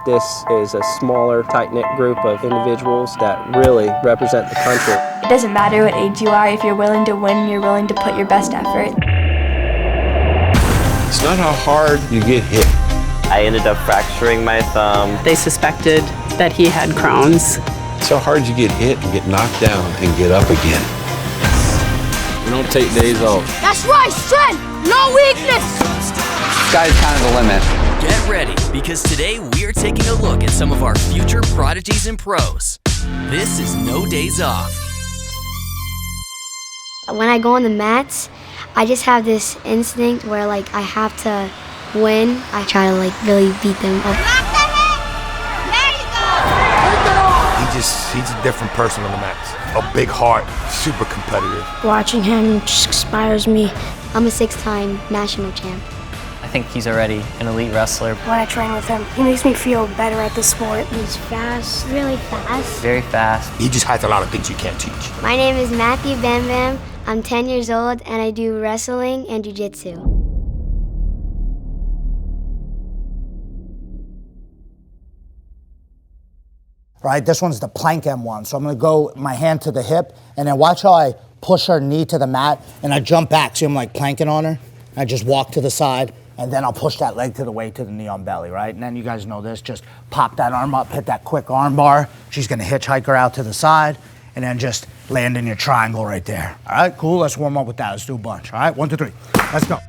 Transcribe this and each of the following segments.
This is a smaller, tight-knit group of individuals that really represent the country. It doesn't matter what age you are, if you're willing to win, you're willing to put your best effort. It's not how hard you get hit. I ended up fracturing my thumb. They suspected that he had Crohn's. It's how hard you get hit and get knocked down and get up again. We don't take days off. That's right, strength, no weakness. Sky's kind of the limit. Get ready, because today we're taking a look at some of our future prodigies and pros. This is No Days Off. When I go on the mats, I just have this instinct where like I have to win. I try to like really beat them up. He's a different person on the mats. A big heart, super competitive. Watching him just inspires me. I'm a 6-time national champ. I think he's already an elite wrestler. When I train with him, he makes me feel better at the sport. He's fast, really fast. Very fast. He just has a lot of things you can't teach. My name is Matthew Bam Bam. I'm 10 years old and I do wrestling and jiu-jitsu. Right, this one's the plank M1. So I'm gonna go my hand to the hip and then watch how I push her knee to the mat and I jump back. See, I'm like planking on her. I just walk to the side and then I'll push that leg to the weight to the knee on belly, right? And then you guys know this, just pop that arm up, hit that quick arm bar. She's gonna hitchhike her out to the side and then just land in your triangle right there. All right, cool, let's warm up with that. Let's do a bunch, all right? 1, 2, 3, let's go.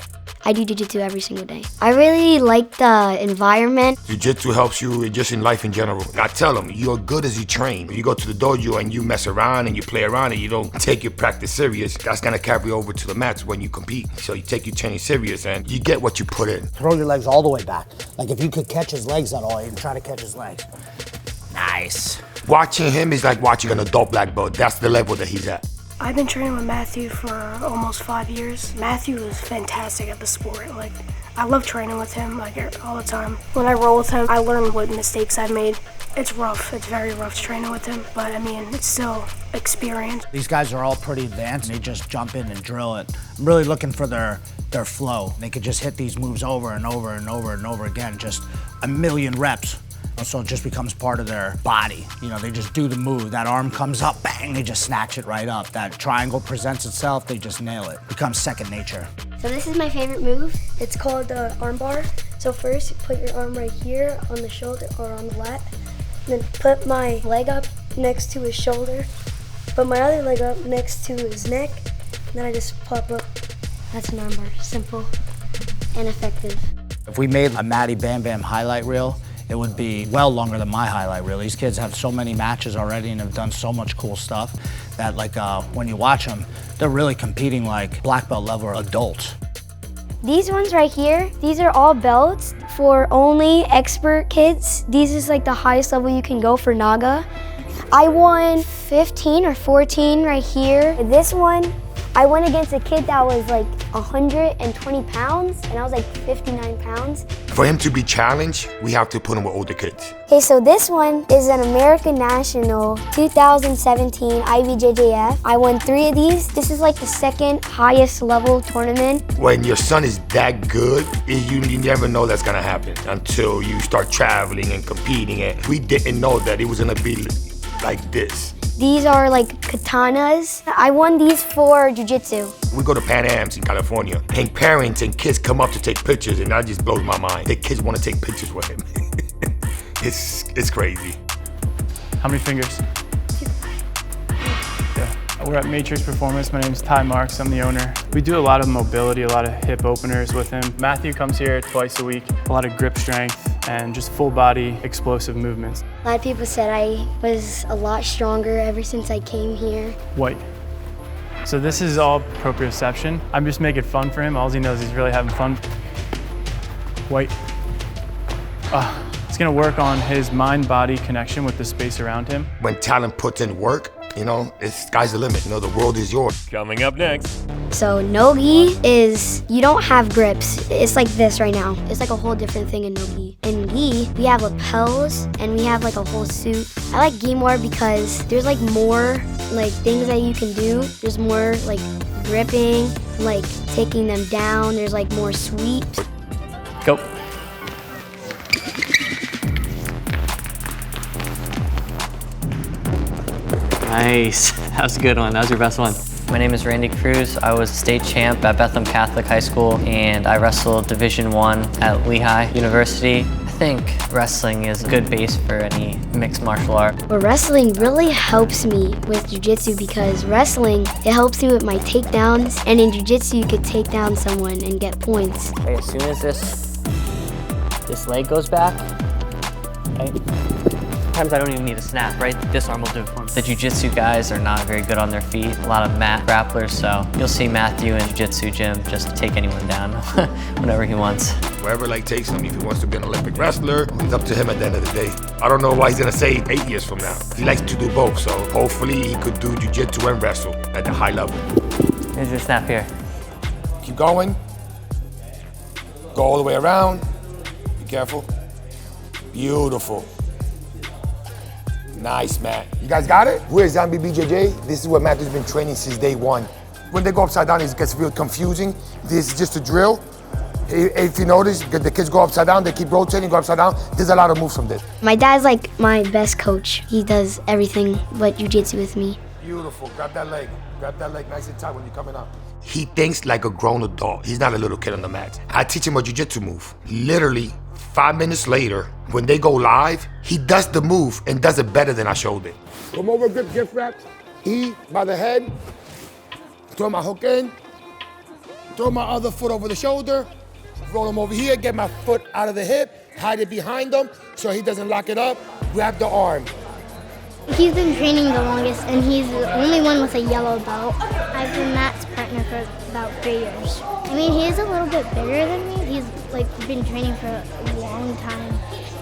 I do jiu-jitsu every single day. I really like the environment. Jiu-jitsu helps you just in life in general. I tell them, you're good as you train. If you go to the dojo and you mess around and you play around and you don't take your practice serious, that's gonna carry over to the mats when you compete. So you take your training serious and you get what you put in. Throw your legs all the way back. Like if you could catch his legs at all, you can try to catch his legs. Nice. Watching him is like watching an adult black belt. That's the level that he's at. I've been training with Matthew for almost 5 years. Matthew is fantastic at the sport. Like, I love training with him, like, all the time. When I roll with him, I learn what mistakes I've made. It's rough, it's very rough training with him, but I mean, it's still experience. These guys are all pretty advanced, and they just jump in and drill it. I'm really looking for their flow. They could just hit these moves over and over and over and over again, just a million reps. So it just becomes part of their body. You know, they just do the move. That arm comes up, bang, they just snatch it right up. That triangle presents itself, they just nail it. Becomes second nature. So this is my favorite move. It's called the arm bar. So first, you put your arm right here on the shoulder or on the lat. Then put my leg up next to his shoulder. Put my other leg up next to his neck. And then I just pop up. That's an arm bar, simple and effective. If we made a Matty Bam Bam highlight reel, it would be well longer than my highlight reel. These kids have so many matches already and have done so much cool stuff that like when you watch them, they're really competing like black belt level adults. These ones right here, these are all belts for only expert kids. These is like the highest level you can go for Naga. I won 15 or 14 right here. This one, I went against a kid that was like 120 pounds and I was like 59 pounds. For him to be challenged, we have to put him with older kids. Okay, so this one is an American National 2017 IBJJF. I won 3 of these. This is like the second highest level tournament. When your son is that good, you never know that's gonna happen until you start traveling and competing. And we didn't know that it was gonna be like this. These are like katanas. I won these for jiu-jitsu. We go to Pan Am's in California, and parents and kids come up to take pictures, and that just blows my mind. The kids want to take pictures with him. It's crazy. How many fingers? 2. Yeah. We're at Matrix Performance. My name's Ty Marks. I'm the owner. We do a lot of mobility, a lot of hip openers with him. Matthew comes here twice a week. A lot of grip strength and just full body explosive movements. A lot of people said I was a lot stronger ever since I came here. White. So this is all proprioception. I'm just making fun for him. All he knows is he's really having fun. White. It's gonna work on his mind-body connection with the space around him. When talent puts in work, you know, sky's the limit. You know, the world is yours. Coming up next. So no-gi is, you don't have grips. It's like this right now. It's like a whole different thing in no-gi. In gi, we have lapels and we have like a whole suit. I like gi more because there's like more like things that you can do. There's more like gripping, like taking them down. There's like more sweeps. Go. Nice. That was a good one. That was your best one. My name is Randy Cruz. I was state champ at Bethlehem Catholic High School, and I wrestled Division I at Lehigh University. I think wrestling is a good base for any mixed martial art. But wrestling really helps me with jiu-jitsu because wrestling, it helps me with my takedowns, and in jiu-jitsu you could take down someone and get points. Okay, as soon as this leg goes back, okay, sometimes I don't even need a snap, right? This arm will do it for me. The jiu-jitsu guys are not very good on their feet, a lot of mat grapplers, so you'll see Matthew in jiu-jitsu gym just take anyone down whenever he wants. Wherever like takes him, if he wants to be an Olympic wrestler, it's up to him at the end of the day. I don't know why he's gonna say 8 years from now. He likes to do both, so hopefully he could do jiu-jitsu and wrestle at the high level. Here's your snap here. Keep going. Go all the way around. Be careful. Beautiful. Nice, Matt. You guys got it? Who is Zombie BJJ? This is what Matthew's been training since day one. When they go upside down, it gets real confusing. This is just a drill. If you notice, the kids go upside down, they keep rotating, go upside down. There's a lot of moves from this. My dad's like my best coach. He does everything but jiu-jitsu with me. Beautiful. Grab that leg. Grab that leg nice and tight when you're coming up. He thinks like a grown adult. He's not a little kid on the mat. I teach him a jiu-jitsu move. Literally, 5 minutes later, when they go live, he does the move and does it better than I showed it. Come over, grip, gift wrap. E by the head. Throw my hook in. Throw my other foot over the shoulder. Roll him over here, get my foot out of the hip, hide it behind him so he doesn't lock it up. Grab the arm. He's been training the longest, and he's the only one with a yellow belt. I've been Matt's partner for about 3 years. I mean, he is a little bit bigger than me. He's like been training for a long time,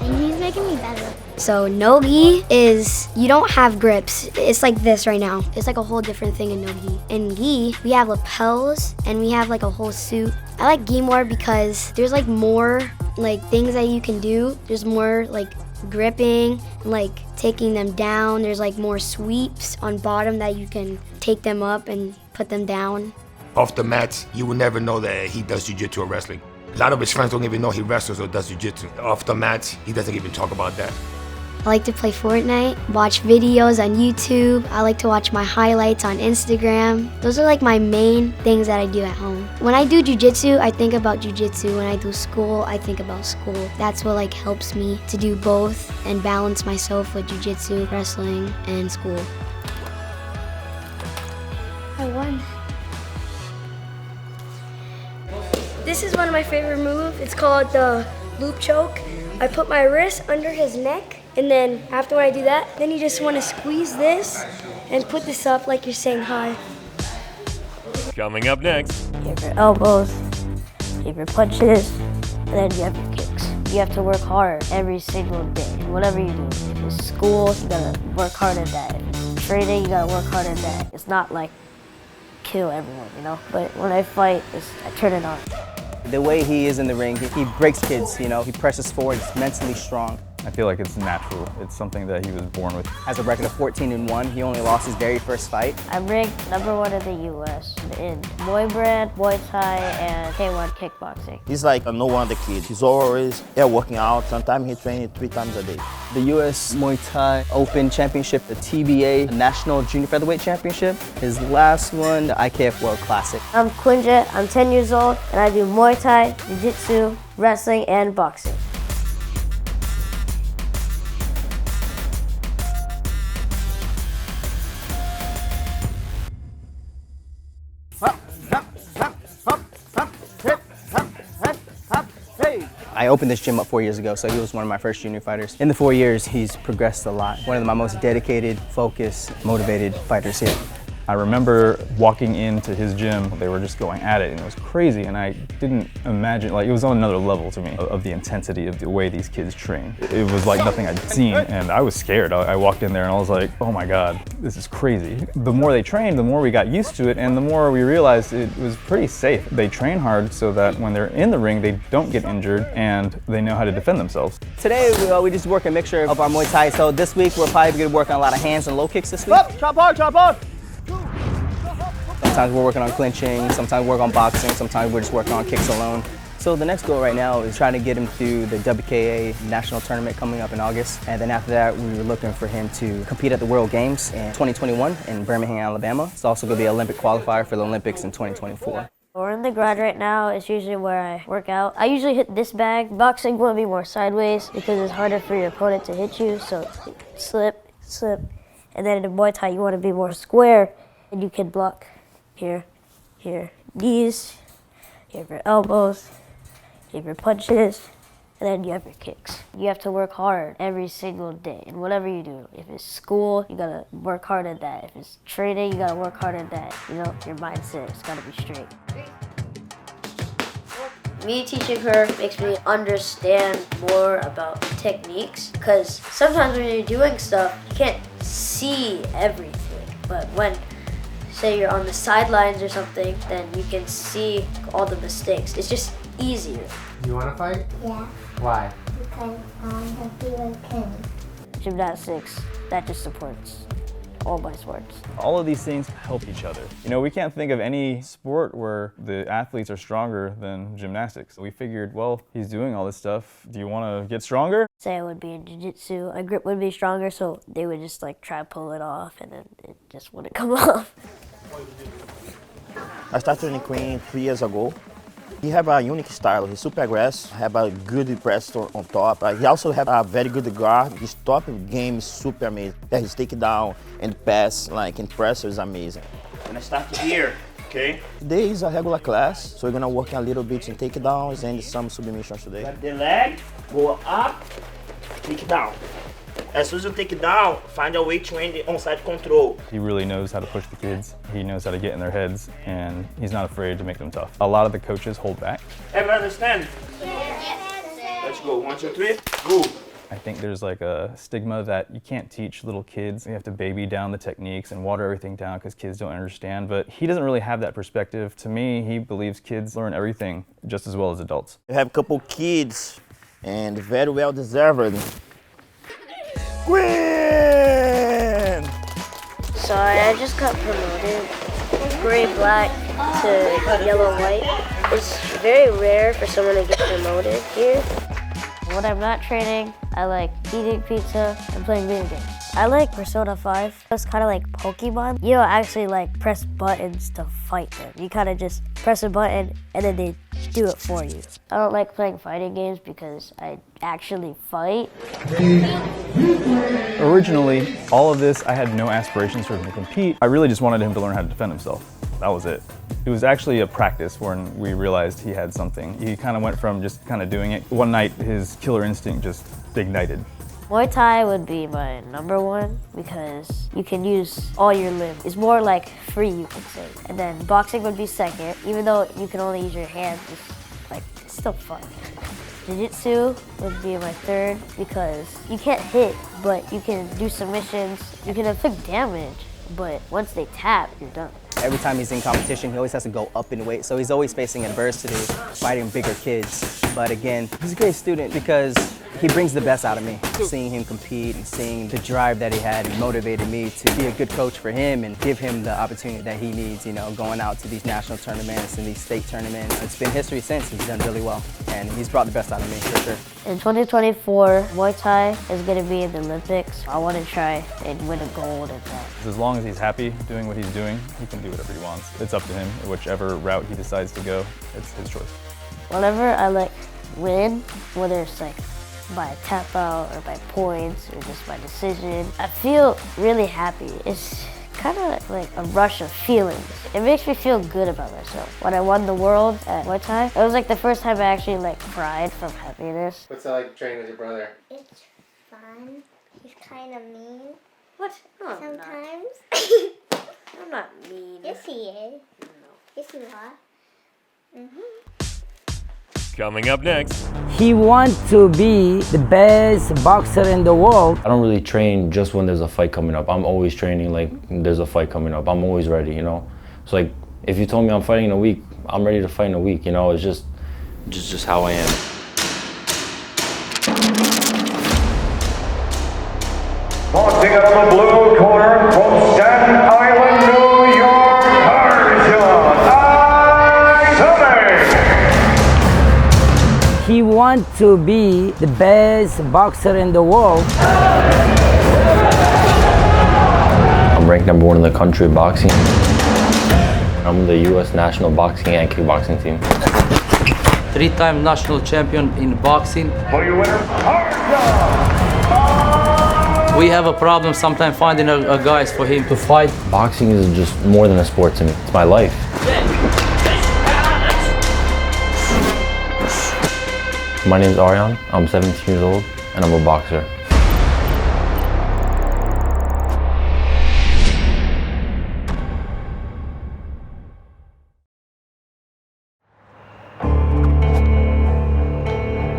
and he's making me better. So no-gi is, you don't have grips. It's like this right now. It's like a whole different thing in no-gi. In gi, we have lapels, and we have like a whole suit. I like gi more because there's like more like things that you can do. There's more like gripping, like taking them down. There's like more sweeps on bottom that you can take them up and put them down. Off the mats, you will never know that he does jiu-jitsu or wrestling. A lot of his friends don't even know he wrestles or does jiu-jitsu. Off the mats, he doesn't even talk about that. I like to play Fortnite, watch videos on YouTube. I like to watch my highlights on Instagram. Those are like my main things that I do at home. When I do jiu-jitsu, I think about jiu-jitsu. When I do school, I think about school. That's what like helps me to do both and balance myself with jiu-jitsu, wrestling, and school. I won. This is one of my favorite moves. It's called the loop choke. I put my wrist under his neck, and then after I do that, then you just want to squeeze this and put this up like you're saying hi. Coming up next. You have your elbows, you have your punches, and then you have your kicks. You have to work hard every single day. Whatever you do. If it's school, you gotta work hard at that. If it's training, you gotta work hard at that. It's not like kill everyone, you know? But when I fight, I turn it on. The way he is in the ring, he breaks kids, you know, he presses forward, he's mentally strong. I feel like it's natural. It's something that he was born with. Has a record of 14-1. He only lost his very first fight. I'm ranked #1 in the U.S. in Muay Brand, Muay Thai, and K1 kickboxing. He's like a no wonder kid. He's always working out. Sometimes he trains 3 times a day. The U.S. Muay Thai Open Championship, the TBA National Junior Featherweight Championship. His last one, the IKF World Classic. I'm Quinjet. I'm 10 years old, and I do Muay Thai, Jiu-Jitsu, wrestling, and boxing. I opened this gym up 4 years ago, so he was one of my first junior fighters. In the 4 years, he's progressed a lot. One of my most dedicated, focused, motivated fighters here. I remember walking into his gym, they were just going at it, and it was crazy, and I didn't imagine, like, it was on another level to me of the intensity of the way these kids train. It was like nothing I'd seen, and I was scared. I walked in there and I was like, oh my God, this is crazy. The more they trained, the more we got used to it, and the more we realized it was pretty safe. They train hard so that when they're in the ring, they don't get injured, and they know how to defend themselves. Today, we just work a mixture of our Muay Thai, so this week we're probably going to work on a lot of hands and low kicks this week. Chop hard, chop hard! Sometimes we're working on clinching, sometimes we work on boxing, sometimes we're just working on kicks alone. So the next goal right now is trying to get him through the WKA national tournament coming up in August. And then after that, we were looking for him to compete at the World Games in 2021 in Birmingham, Alabama. It's also going to be an Olympic qualifier for the Olympics in 2024. We're in the garage right now. It's usually where I work out. I usually hit this bag. Boxing will be more sideways because it's harder for your opponent to hit you. So slip, slip. And then in Muay Thai, you want to be more square. And you can block here, here, knees, you have your elbows, you have your punches, and then you have your kicks. You have to work hard every single day in whatever you do. If it's school, you gotta work hard at that. If it's training, you gotta work hard at that. You know, your mindset's gotta be straight. Me teaching her makes me understand more about techniques, because sometimes when you're doing stuff, you can't see everything. But when, say you're on the sidelines or something, then you can see all the mistakes. It's just easier. You want to fight? Yeah. Why? Because I feel like him. Gymnastics, that just supports all my sports. All of these things help each other. You know, we can't think of any sport where the athletes are stronger than gymnastics. We figured, well, he's doing all this stuff. Do you want to get stronger? Say I would be in jiu-jitsu, my grip would be stronger, so they would just like try to pull it off and then it just wouldn't come off. I started training Queen 3 years ago. He have a unique style. He's super aggressive, have a good press on top. He also have a very good guard. His top game is super amazing. Yeah, his takedown and pass, like in press, is amazing. And I start here, okay? Today is a regular class, so we're gonna work a little bit in takedowns and some submissions today. Let the leg go up, kick down. As soon as you take it down, find a way to end the onside control. He really knows how to push the kids. He knows how to get in their heads, and he's not afraid to make them tough. A lot of the coaches hold back. Everyone understand? Yes. Let's go. 1, 2, 3, go. I think there's like a stigma that you can't teach little kids. You have to baby down the techniques and water everything down because kids don't understand. But he doesn't really have that perspective. To me, he believes kids learn everything just as well as adults. We have a couple kids, and very well deserved. Queen! So I just got promoted, gray-black to yellow-white. It's very rare for someone to get promoted here. When I'm not training, I like eating pizza and playing video games. I like Persona 5. It's kind of like Pokemon. You don't actually like press buttons to fight them. You kind of just press a button and then they do it for you. I don't like playing fighting games because I actually fight. Originally, all of this, I had no aspirations for him to compete. I really just wanted him to learn how to defend himself. That was it. It was actually a practice when we realized he had something. He kind of went from just kind of doing it. One night, his killer instinct just ignited. Muay Thai would be my #1 because you can use all your limbs. It's more like free, you could say. And then boxing would be second, even though you can only use your hands. It's still fun. Jiu-jitsu would be my 3rd because you can't hit, but you can do submissions. You can inflict damage, but once they tap, you're done. Every time he's in competition, he always has to go up in weight, so he's always facing adversity, fighting bigger kids. But again, he's a great student because he brings the best out of me. Seeing him compete and seeing the drive that he had motivated me to be a good coach for him and give him the opportunity that he needs, you know, going out to these national tournaments and these state tournaments. It's been history since. He's done really well, and he's brought the best out of me, for sure. In 2024, Muay Thai is going to be in the Olympics. I want to try and win a gold at that. As long as he's happy doing what he's doing, he can do whatever he wants. It's up to him. Whichever route he decides to go, it's his choice. Whenever I win, whether it's by a tap out or by points or just by decision, I feel really happy. It's kind of like a rush of feelings. It makes me feel good about myself. When I won the world at Muay Thai, it was like the first time I actually cried from happiness. What's it like training with your brother? It's fun. He's kind of mean. What? No, sometimes. I'm not mean. Yes, he is. No. Yes, you are. Coming up next. He wants to be the best boxer in the world. I don't really train just when there's a fight coming up. I'm always training like there's a fight coming up. I'm always ready, you know? So like, if you told me I'm fighting in a week, I'm ready to fight in a week, you know? It's just how I am. Boxing out of the blue corner from Staten Island, New York, Tarzan. want to be the best boxer in the world. I'm ranked #1 in the country of boxing. I'm in the U.S. national boxing and kickboxing team. 3-time national champion in boxing. For your winner, We have a problem sometimes finding a guys for him to fight. Boxing is just more than a sport to me. It's my life. My name is Aryan. I'm 17 years old and I'm a boxer.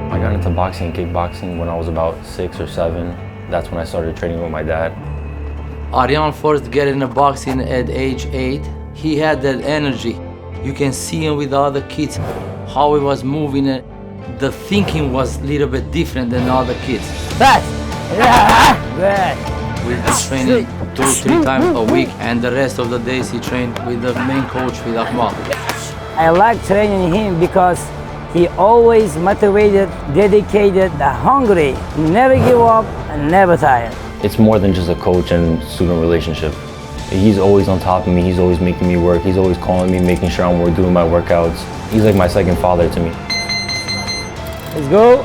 I got into boxing and kickboxing when I was about 6 or 7. That's when I started training with my dad. Aryan first get into boxing at age 8. He had that energy. You can see him with the other kids, how he was moving. The thinking was a little bit different than other kids. We train 2-3 times a week, and the rest of the days he trained with the main coach, with Ahmad. I like training him because he always motivated, dedicated, hungry, never give up and never tired. It's more than just a coach and student relationship. He's always on top of me, he's always making me work, he's always calling me, making sure I'm doing my workouts. He's like my second father to me. Let's go.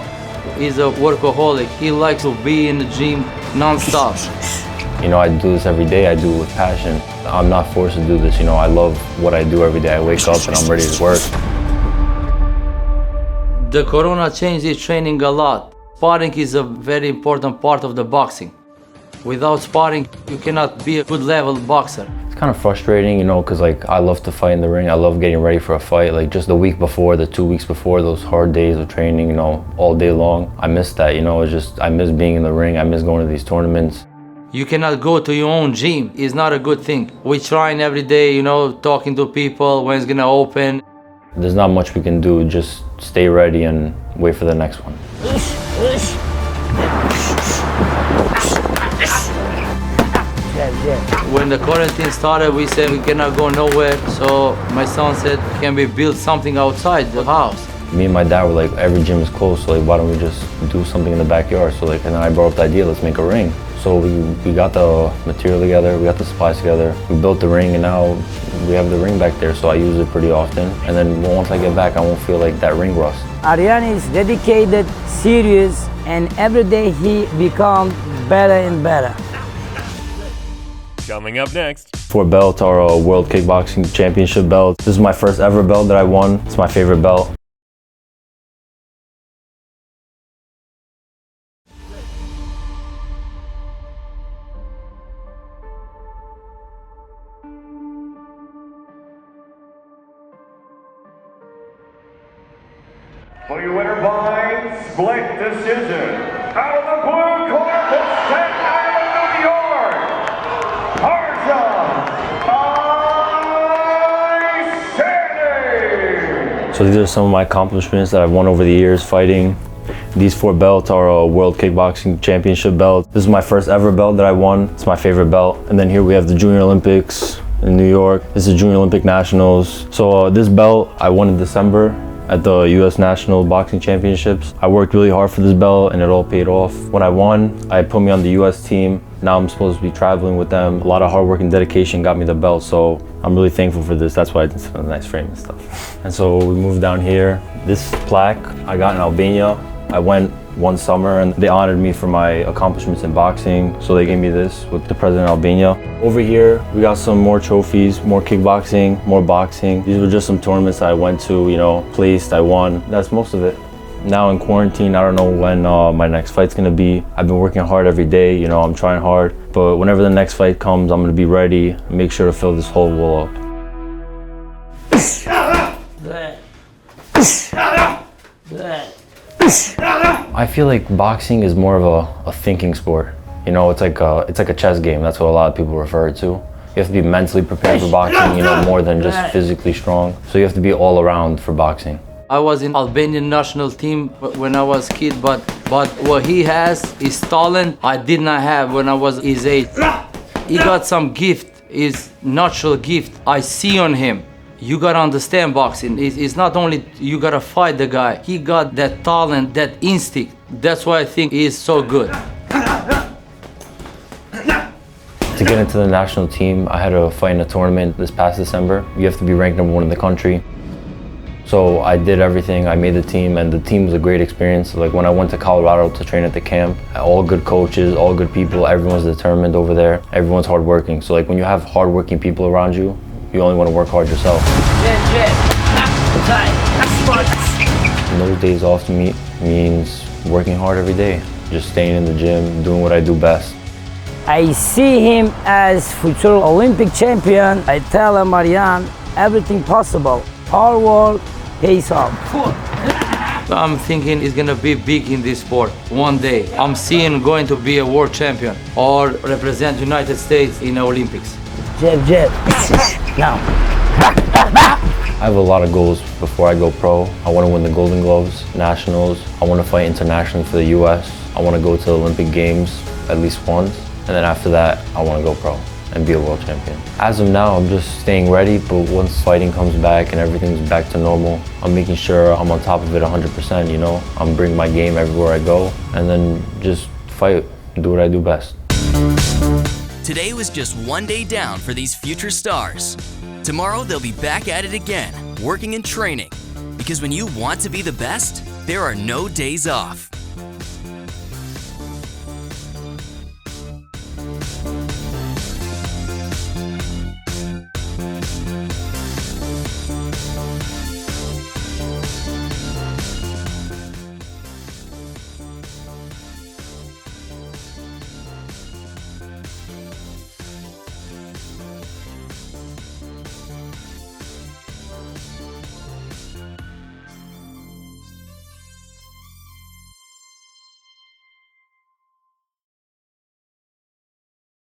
He's a workaholic. He likes to be in the gym non-stop. You know, I do this every day, I do it with passion. I'm not forced to do this, you know, I love what I do every day. I wake up and I'm ready to work. The corona changed his training a lot. Sparring is a very important part of the boxing. Without sparring, you cannot be a good level boxer. It's kind of frustrating, you know, because like I love to fight in the ring. I love getting ready for a fight. Like just the week before, the 2 weeks before, those hard days of training, you know, all day long. I miss that, you know, it's just, I miss being in the ring. I miss going to these tournaments. You cannot go to your own gym. It's not a good thing. We're trying every day, you know, talking to people, when it's gonna open. There's not much we can do, just stay ready and wait for the next one. When the quarantine started, we said we cannot go nowhere. So my son said, can we build something outside the house? Me and my dad were like, every gym is closed, so like, why don't we just do something in the backyard? So like, and then I brought up the idea, let's make a ring. So we got the material together, we got the supplies together, we built the ring, and now we have the ring back there, so I use it pretty often. And then once I get back, I won't feel like that ring rust. Aryan is dedicated, serious, and every day he becomes better and better. Coming up next. 4 belts are a World Kickboxing Championship belt. This is my first ever belt that I won. It's my favorite belt. For your winner by split decision, out of the blue corner from Staten Island, New York, So these are some of my accomplishments that I've won over the years fighting. These 4 belts are a World Kickboxing Championship belt. This is my first ever belt that I won. It's my favorite belt. And then here we have the Junior Olympics in New York. This is Junior Olympic Nationals. So this belt I won in December at the U.S. National Boxing Championships. I worked really hard for this belt and it all paid off. When I won, I put me on the U.S. team. Now I'm supposed to be traveling with them. A lot of hard work and dedication got me the belt, so I'm really thankful for this. That's why it's a nice frame and stuff. And so we moved down here. This plaque I got in Albania. I went one summer and they honored me for my accomplishments in boxing, so they gave me this with the president of Albania. Over here, we got some more trophies, more kickboxing, more boxing. These were just some tournaments that I went to, you know, placed, I won. That's most of it. Now in quarantine, I don't know when my next fight's gonna be. I've been working hard every day, you know, I'm trying hard. But whenever the next fight comes, I'm gonna be ready and make sure to fill this whole wall up. I feel like boxing is more of a thinking sport. You know, it's like a chess game. That's what a lot of people refer it to. You have to be mentally prepared for boxing, you know, more than just physically strong. So you have to be all around for boxing. I was in Albanian national team when I was a kid, but what he has is talent I did not have when I was his age. He got some gift, his natural gift I see on him. You gotta understand boxing. It's not only you gotta fight the guy. He got that talent, that instinct. That's why I think he is so good. To get into the national team, I had to fight in a tournament this past December. You have to be ranked #1 in the country. So I did everything, I made the team, and the team was a great experience. Like when I went to Colorado to train at the camp, all good coaches, all good people, everyone's determined over there, everyone's hardworking. So like when you have hardworking people around you, you only want to work hard yourself. And those days off to me means working hard every day, just staying in the gym, doing what I do best. I see him as future Olympic champion. I tell him, Marian, everything possible. Hard work pays off. I'm thinking he's gonna be big in this sport one day. I'm seeing him going to be a world champion or represent United States in the Olympics. Jab. Now. I have a lot of goals before I go pro. I want to win the Golden Gloves, Nationals. I want to fight internationally for the US. I want to go to the Olympic Games at least once. And then after that, I want to go pro and be a world champion. As of now, I'm just staying ready, but once fighting comes back and everything's back to normal, I'm making sure I'm on top of it 100%, you know? I'm bringing my game everywhere I go, and then just fight, do what I do best. Today was just one day down for these future stars. Tomorrow, they'll be back at it again, working and training. Because when you want to be the best, there are no days off.